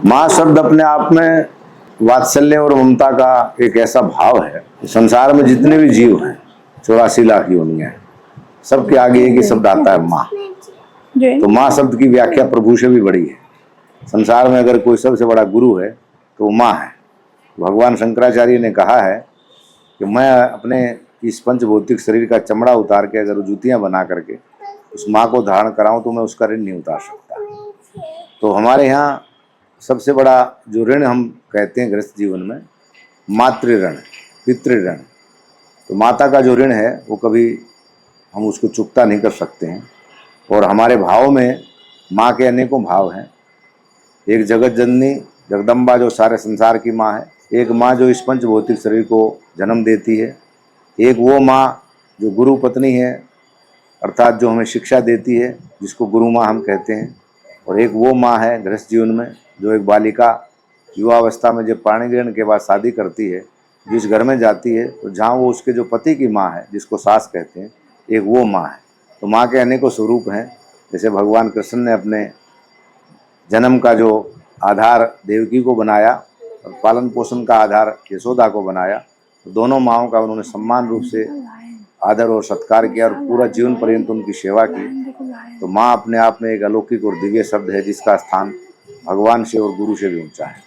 माँ शब्द अपने आप में वात्सल्य और ममता का एक ऐसा भाव है। संसार में जितने भी जीव हैं 84 लाख योनियां हैं, सबके आगे एक ही शब्द आता है माँ। तो माँ शब्द की व्याख्या प्रभु से भी बड़ी है। संसार में अगर कोई सबसे बड़ा गुरु है तो वो माँ है। भगवान शंकराचार्य ने कहा है कि मैं अपने इस पंचभौतिक शरीर का चमड़ा उतार के अगर जूतियां बना करके उस माँ को धारण कराऊं तो मैं उसका ऋण नहीं उतार सकता। तो हमारे यहाँ सबसे बड़ा जो ऋण हम कहते हैं गृहस्थ जीवन में, मातृ ऋण, पितृ ऋण। तो माता का जो ऋण है वो कभी हम उसको चुकता नहीं कर सकते हैं। और हमारे भाव में माँ के अनेकों भाव हैं। एक जगत जननी जगदम्बा जो सारे संसार की माँ है, एक माँ जो इस पंचभौतिक शरीर को जन्म देती है, एक वो माँ जो गुरु पत्नी है अर्थात जो हमें शिक्षा देती है जिसको गुरु माँ हम कहते हैं, और एक वो माँ है गृहस्थ जीवन में जो एक बालिका युवावस्था में जब पाणी ग्रहण के बाद शादी करती है, जिस घर में जाती है तो जहाँ वो उसके जो पति की माँ है जिसको सास कहते हैं, एक वो माँ है। तो माँ के अनेकों स्वरूप हैं। जैसे भगवान कृष्ण ने अपने जन्म का जो आधार देवकी को बनाया और पालन पोषण का आधार यशोदा को बनाया, तो दोनों माँओं का उन्होंने सम्मान रूप से आदर और सत्कार किया और पूरा जीवन पर्यंत उनकी सेवा की। तो माँ अपने आप में एक अलौकिक और दिव्य शब्द है जिसका स्थान भगवान से और गुरु से भी ऊंचा है।